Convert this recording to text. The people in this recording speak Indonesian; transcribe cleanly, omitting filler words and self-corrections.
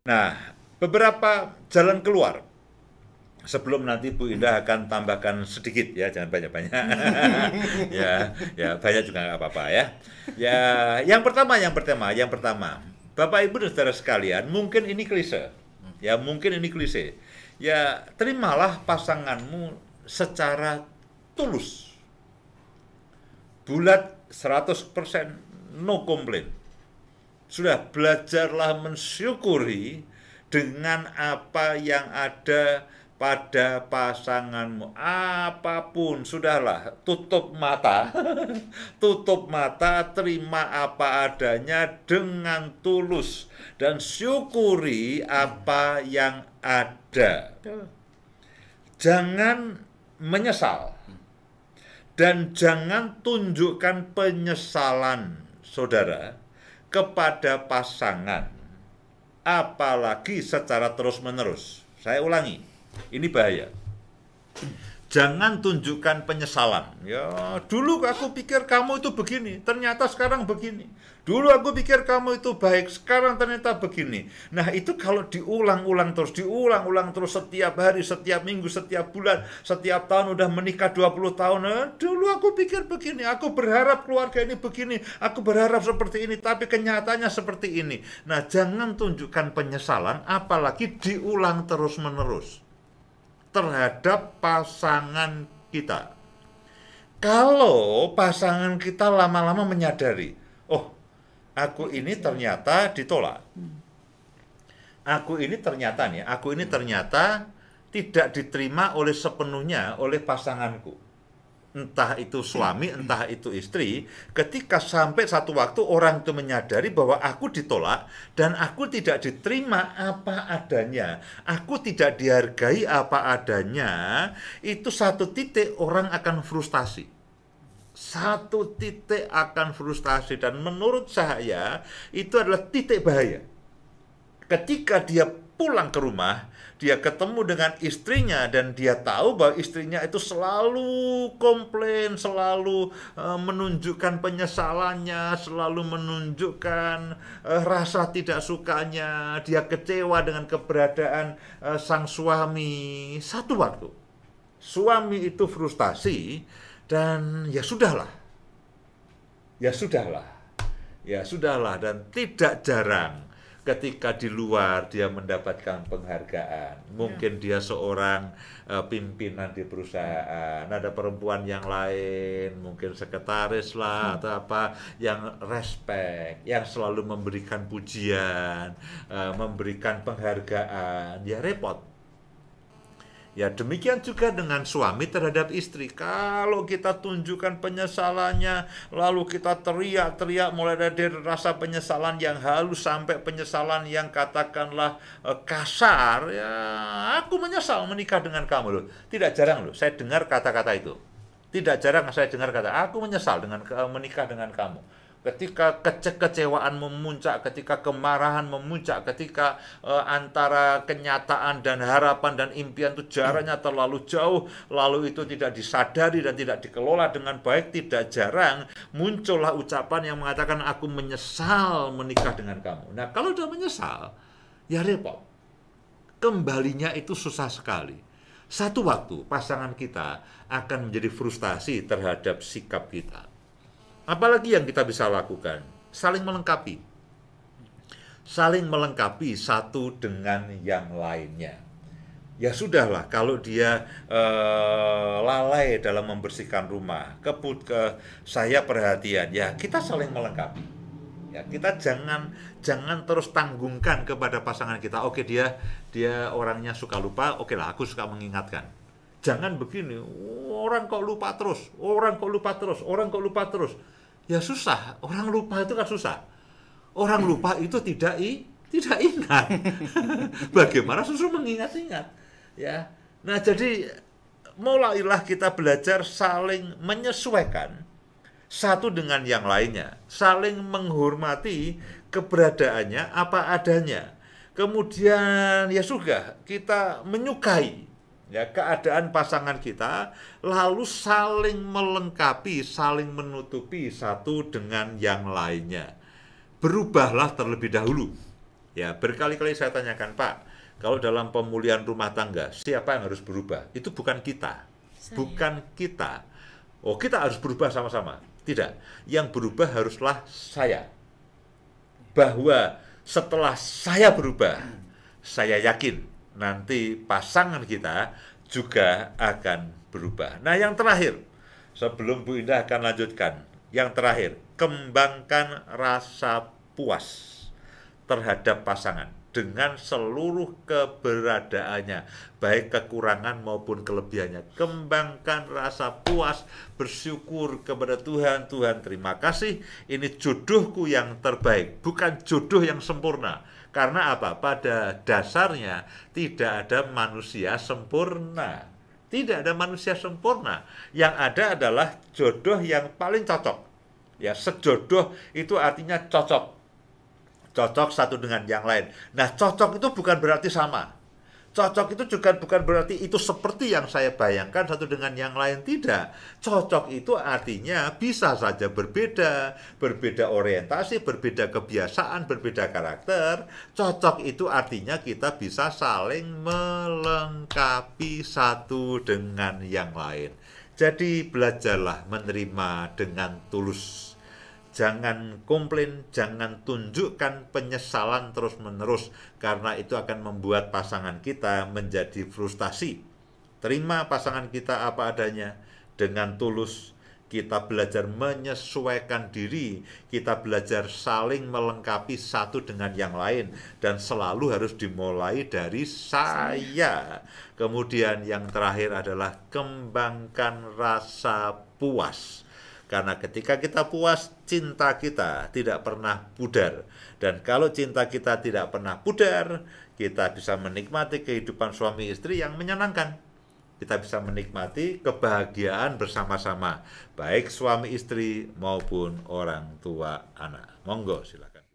Nah, beberapa jalan keluar. Sebelum nanti Bu Indah akan tambahkan sedikit ya, jangan banyak-banyak. Ya, ya banyak juga nggak apa-apa ya. Ya, yang pertama, Bapak Ibu dan saudara sekalian, mungkin ini klise. Ya, mungkin ini klise. Ya, terimalah pasanganmu secara tulus. Bulat 100%, no komplain. Sudah belajarlah mensyukuri dengan apa yang ada pada pasanganmu. Apapun, sudahlah, tutup mata. Tutup mata, terima apa adanya dengan tulus. Dan syukuri apa yang ada. Jangan menyesal. Dan jangan tunjukkan penyesalan, saudara, kepada pasangan. Apalagi secara terus-menerus. Saya ulangi. Ini bahaya. Jangan tunjukkan penyesalan. Ya, dulu aku pikir kamu itu begini, ternyata sekarang begini. Dulu aku pikir kamu itu baik, sekarang ternyata begini. Nah, itu kalau diulang-ulang terus setiap hari, setiap minggu, setiap bulan, setiap tahun, udah menikah 20 tahun. Dulu aku pikir begini, aku berharap keluarga ini begini, aku berharap seperti ini, tapi kenyataannya seperti ini. Nah, jangan tunjukkan penyesalan, apalagi diulang terus-menerus terhadap pasangan kita. Kalau pasangan kita lama-lama menyadari, oh, aku ini ternyata ditolak. Aku ini ternyata tidak diterima oleh sepenuhnya oleh pasanganku. Entah itu suami, entah itu istri, ketika sampai satu waktu orang itu menyadari bahwa aku ditolak dan aku tidak diterima apa adanya, aku tidak dihargai apa adanya, itu satu titik orang akan frustasi. Satu titik akan frustasi, dan menurut saya itu adalah titik bahaya. Ketika dia pulang ke rumah, dia ketemu dengan istrinya dan dia tahu bahwa istrinya itu selalu komplain, selalu menunjukkan penyesalannya, selalu menunjukkan rasa tidak sukanya, dia kecewa dengan keberadaan sang suami. Satu waktu, suami itu frustasi dan ya sudahlah, dan tidak jarang ketika di luar dia mendapatkan penghargaan. Mungkin dia seorang pimpinan di perusahaan, ada perempuan yang lain, mungkin sekretaris lah atau apa, yang respect, yang selalu memberikan pujian, memberikan penghargaan. Ya repot. Ya demikian juga dengan suami terhadap istri. Kalau kita tunjukkan penyesalannya, lalu kita teriak-teriak mulai dari rasa penyesalan yang halus sampai penyesalan yang katakanlah kasar, ya aku menyesal menikah dengan kamu loh. Tidak jarang loh saya dengar kata-kata itu. Tidak jarang saya dengar kata, aku menyesal dengan menikah dengan kamu. Ketika kekecewaan memuncak, ketika kemarahan memuncak, ketika antara kenyataan dan harapan dan impian itu jaraknya terlalu jauh, lalu itu tidak disadari dan tidak dikelola dengan baik, tidak jarang muncullah ucapan yang mengatakan aku menyesal menikah dengan kamu. Nah, kalau sudah menyesal, ya repot. Kembalinya itu susah sekali. Satu waktu pasangan kita akan menjadi frustasi terhadap sikap kita. Apalagi yang kita bisa lakukan? Saling melengkapi. Saling melengkapi satu dengan yang lainnya. Ya sudahlah, kalau dia lalai dalam membersihkan rumah, saya perhatian, ya kita saling melengkapi. Ya, kita jangan terus tanggungkan kepada pasangan kita. Oke, dia orangnya suka lupa, oke lah, aku suka mengingatkan. Jangan begini, orang kok lupa terus. Ya susah, orang lupa itu kan susah. Orang lupa itu tidak ingat. Bagaimana susu mengingat-ingat? Ya. Nah, jadi mulailah kita belajar saling menyesuaikan satu dengan yang lainnya, saling menghormati keberadaannya apa adanya. Kemudian ya sudah, kita menyukai ya keadaan pasangan kita, lalu saling melengkapi, saling menutupi satu dengan yang lainnya. Berubahlah terlebih dahulu. Ya, berkali-kali saya tanyakan, Pak, kalau dalam pemulihan rumah tangga, siapa yang harus berubah? Itu bukan kita. Bukan kita. Oh, kita harus berubah sama-sama. Tidak. Yang berubah haruslah saya. Bahwa setelah saya berubah, saya yakin nanti pasangan kita juga akan berubah. Nah, yang terakhir, sebelum Bu Indah akan lanjutkan, yang terakhir, kembangkan rasa puas terhadap pasangan dengan seluruh keberadaannya, baik kekurangan maupun kelebihannya. Kembangkan rasa puas, bersyukur kepada Tuhan. Tuhan, terima kasih, ini jodohku yang terbaik, bukan jodoh yang sempurna. Karena apa? Pada dasarnya tidak ada manusia sempurna. Tidak ada manusia sempurna. Yang ada adalah jodoh yang paling cocok. Ya, sejodoh itu artinya cocok. Cocok satu dengan yang lain. Nah, cocok itu bukan berarti sama. Cocok itu juga bukan berarti itu seperti yang saya bayangkan satu dengan yang lain. Tidak. Cocok itu artinya bisa saja berbeda. Berbeda orientasi, berbeda kebiasaan, berbeda karakter. Cocok itu artinya kita bisa saling melengkapi satu dengan yang lain. Jadi belajarlah menerima dengan tulus. Jangan komplain, jangan tunjukkan penyesalan terus-menerus, karena itu akan membuat pasangan kita menjadi frustasi. Terima pasangan kita apa adanya, dengan tulus. Kita belajar menyesuaikan diri, kita belajar saling melengkapi satu dengan yang lain, dan selalu harus dimulai dari saya. Kemudian yang terakhir adalah kembangkan rasa puas. Karena ketika kita puas, cinta kita tidak pernah pudar. Dan kalau cinta kita tidak pernah pudar, kita bisa menikmati kehidupan suami istri yang menyenangkan. Kita bisa menikmati kebahagiaan bersama-sama, baik suami istri maupun orang tua anak. Monggo, silakan.